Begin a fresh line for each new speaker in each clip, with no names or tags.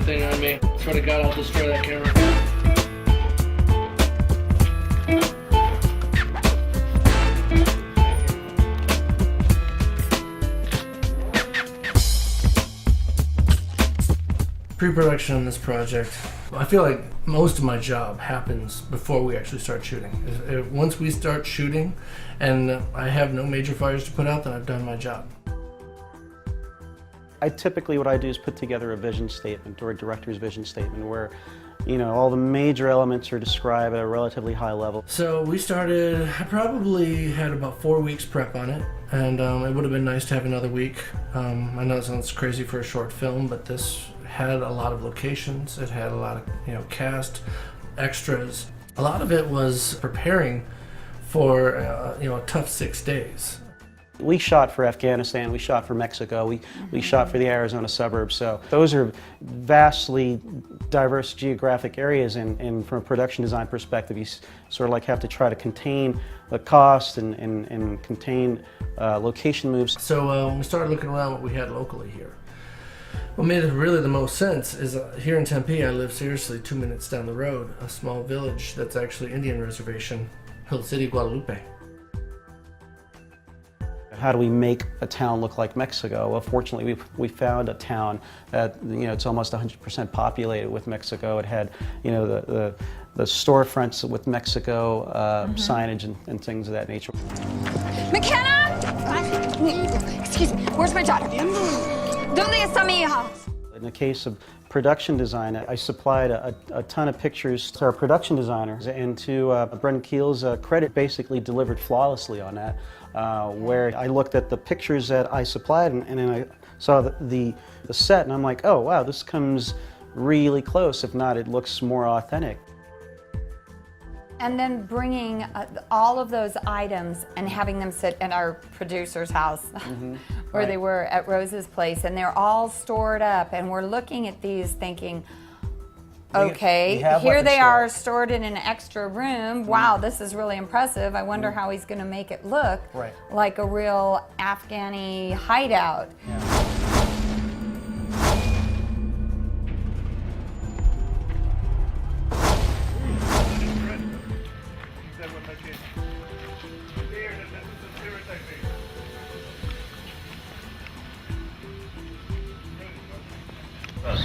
thing on me. Swear to God, I'll destroy that camera. Pre-production on this project, I feel like most of my job happens before we actually start shooting. Once we start shooting and I have no major fires to put out, then I've done my job.
Typically what I do is put together a vision statement or a director's vision statement where, you know, all the major elements are described at a relatively high level.
So we started, I probably had about 4 weeks prep on it, and it would have been nice to have another week. I know it sounds crazy for a short film, but this had a lot of locations. It had a lot of, you know, cast, extras. A lot of it was preparing for, you know, a tough 6 days.
We shot for Afghanistan, we shot for Mexico, we shot for the Arizona suburbs, so those are vastly diverse geographic areas, and from a production design perspective, you sort of like have to try to contain the cost and contain location moves.
So we started looking around what we had locally here. What made it really the most sense is here in Tempe, I live seriously 2 minutes down the road, a small village that's actually Indian reservation, Hill City, Guadalupe.
How do we make a town look like Mexico? Well, fortunately, we found a town that, you know, it's almost 100% populated with Mexico. It had, you know, the storefronts with Mexico signage and things of that nature.
McKenna! Excuse me, where's my daughter? ¿Dónde está mi hija?
In the case of production design, I supplied a ton of pictures to our production designers, and to Brendan Keel's credit, basically delivered flawlessly on that, where I looked at the pictures that I supplied, and then I saw the set, and I'm like, oh wow, this comes really close. If not, it looks more authentic.
And then bringing all of those items and having them sit in our producer's house where they were at Rose's place, and they're all stored up, and we're looking at these thinking, okay, here they are stored in an extra room. Wow, this is really impressive. I wonder how he's going to make it look like a real Afghani hideout.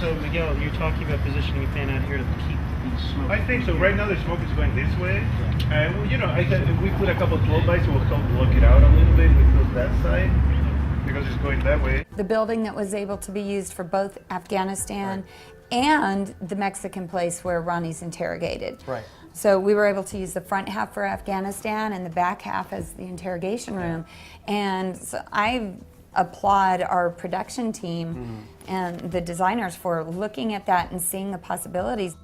So Miguel, you're talking about positioning a fan out here to keep the smoke.
I think so. Right now the smoke is going this way. And well, you know, I said if we put a couple of 12-bys, it will help block it out a little bit. We close that side because it's going that way.
The building that was able to be used for both Afghanistan and the Mexican place where Ronnie's interrogated.
Right.
So we were able to use the front half for Afghanistan and the back half as the interrogation room. And so I applaud our production team and the designers for looking at that and seeing the possibilities.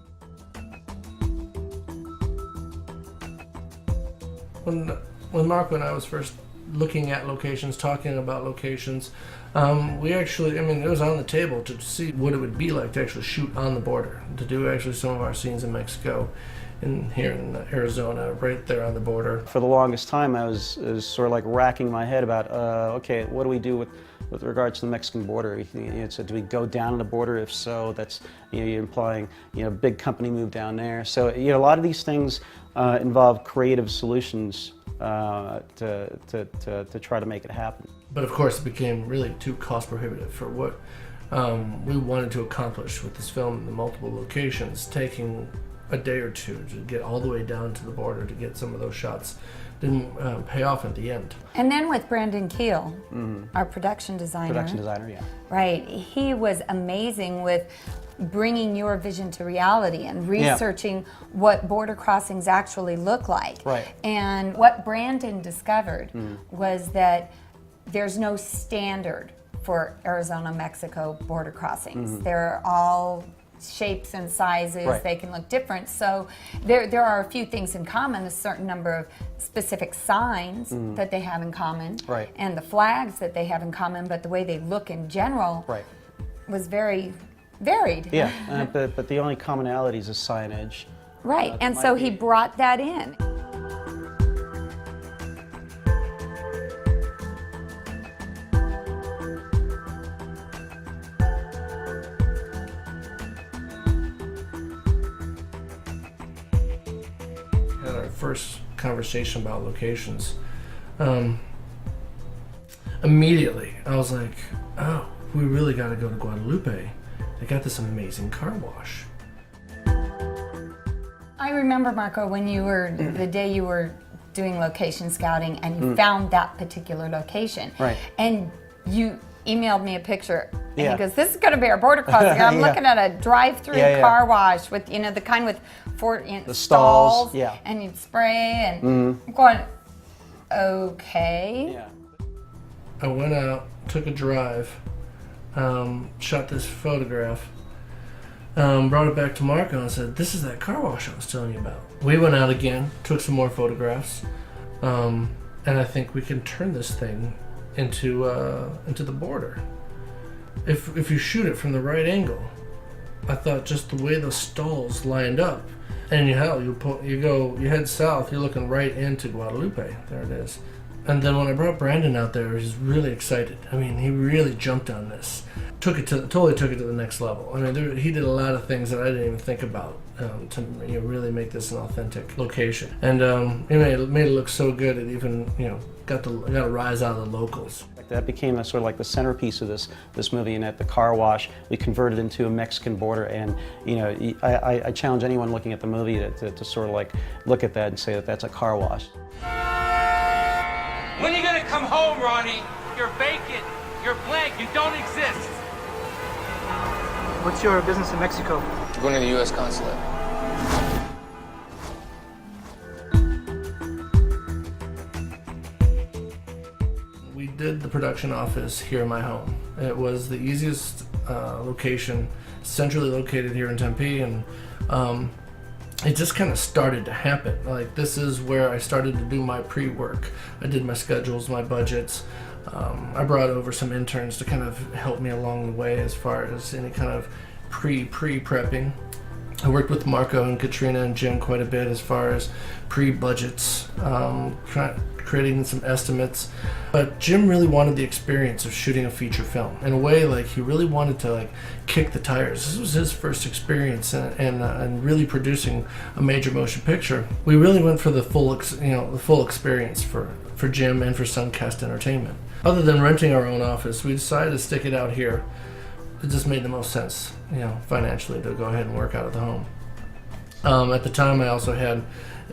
When Marco and I was first looking at locations, talking about locations, we actually, I mean, it was on the table to see what it would be like to actually shoot on the border, to do actually some of our scenes in Mexico, and here in Arizona, right there on the border.
For the longest time, I was sort of like racking my head about, okay, what do we do with regards to the Mexican border? So do we go down the border? If so, that's, you know, you're implying, you know, big company move down there. So, you know, a lot of these things involve creative solutions to try to make it happen.
But of course, it became really too cost prohibitive for what we wanted to accomplish with this film, the multiple locations, taking a day or two to get all the way down to the border to get some of those shots. Didn't pay off at the end.
And then with Brandon Keel, our production designer.
Yeah.
Right, he was amazing with bringing your vision to reality and researching what border crossings actually look like.
Right.
And what Brandon discovered was that there's no standard for Arizona-Mexico border crossings. They're all shapes and sizes, they can look different. So there are a few things in common, a certain number of specific signs that they have in common, and the flags that they have in common, but the way they look in general was very varied.
Yeah, but the only commonality is the signage.
Right, and so he brought that in.
first conversation about locations, immediately I was like, oh, we really got to go to Guadalupe. They got this amazing car wash.
I remember, Marco, when you were, the day you were doing location scouting and you found that particular location.
Right.
And you emailed me a picture. And
Yeah.
he goes, this is going to be our border crossing. I'm
Yeah.
looking at a drive-through car wash with, the kind with four
The stalls, yeah.
And you'd spray and I'm going, okay.
Yeah.
I went out, took a drive, shot this photograph, brought it back to Marco and said, this is that car wash I was telling you about. We went out again, took some more photographs, and I think we can turn this thing into the border. If you shoot it from the right angle, I thought just the way the stalls lined up, and you head south, you're looking right into Guadalupe. There it is. And then when I brought Brandon out there, he was really excited. I mean, he really jumped on this. Totally took it to the next level. I mean, he did a lot of things that I didn't even think about to really make this an authentic location. And he made it look so good. It even got a rise out of the locals.
That became sort of like the centerpiece of this movie. And at the car wash, we converted into a Mexican border. And I challenge anyone looking at the movie to sort of like look at that and say that that's a car wash.
When are you gonna come home, Ronnie? You're vacant. You're blank. You don't exist.
What's your business in Mexico?
We're going to the U.S. consulate.
We did the production office here in my home. It was the easiest location, centrally located here in Tempe, and it just kind of started to happen. Like, this is where I started to do my pre-work. I did my schedules, my budgets. I brought over some interns to kind of help me along the way as far as any kind of pre-prepping. I worked with Marco and Katrina and Jim quite a bit as far as pre-budgets, creating some estimates. But Jim really wanted the experience of shooting a feature film. In a way, like, he really wanted to kick the tires. This was his first experience and really producing a major motion picture. We really went for the full experience for Jim and for Suncast Entertainment. Other than renting our own office, we decided to stick it out here. It just made the most sense, financially, to go ahead and work out of the home. At the time, I also had an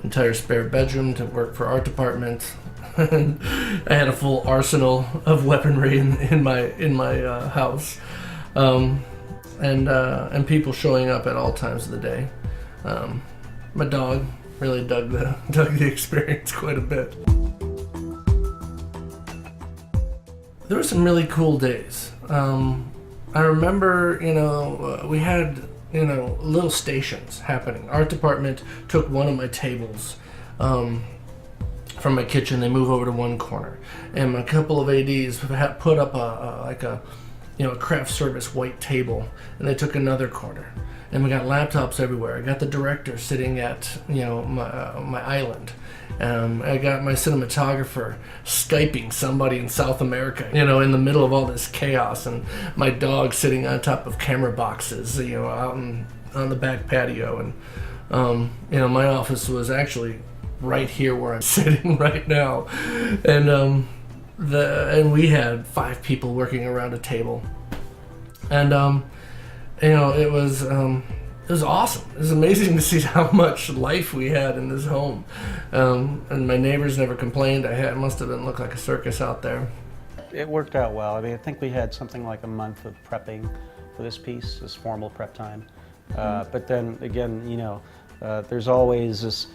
entire spare bedroom to work for art department. I had a full arsenal of weaponry in my house, and people showing up at all times of the day. My dog really dug the experience quite a bit. There were some really cool days. I remember, we had, little stations happening. Art department took one of my tables from my kitchen. They moved over to one corner, and a couple of ADs had put up a craft service white table, and they took another corner. And we got laptops everywhere. I got the director sitting at my island. I got my cinematographer Skyping somebody in South America, in the middle of all this chaos, and my dog sitting on top of camera boxes, out on the back patio. And my office was actually right here where I'm sitting right now, and we had 5 people working around a table, and it was awesome. It was amazing to see how much life we had in this home, and my neighbors never complained. It must have looked like a circus out there.
It worked out well. I mean, I think we had something like a month of prepping for this piece, this formal prep time. But then again, there's always this,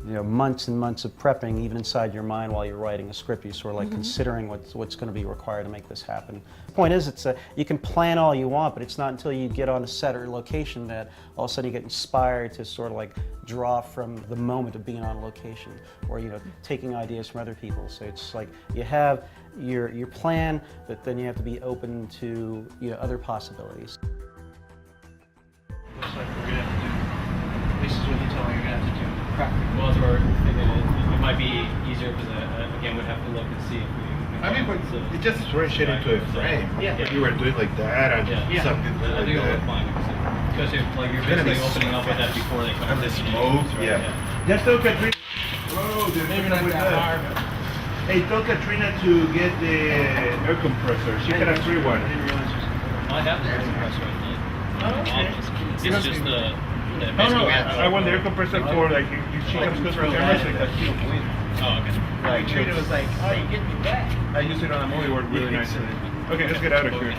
months and months of prepping, even inside your mind while you're writing a script. You're sort of like considering what's going to be required to make this happen. The point is, you can plan all you want, but it's not until you get on a set or location that all of a sudden you get inspired to sort of like draw from the moment of being on location, or taking ideas from other people. So it's like you have your plan, but then you have to be open to other possibilities.
Looks like we're gonna have to do. This is what you tell me you're gonna have to do.
Well, that's where it might be easier because again, we'd have to look and see if we.
I mean, but it just throws shit into a frame. Yeah. If you were doing like that and something
I
like
think it'll
that.
look fine, especially if you're
It's gonna
basically
be
opening up with that before they come.
And the smoke,
Right,
yeah. Just look at Whoa, dude,
Maybe not
with
that hard.
Hey, tell Katrina to get the air compressor. She had a free one.
I have the air compressor, I think.
okay.
It's just the
No, I want the air compressor for like if she comes close to cameras, like a key.
Oh, okay.
Like
Katrina was like, oh, you get me back.
I use it on a movie, worked really nicely. Okay, let's get out of here.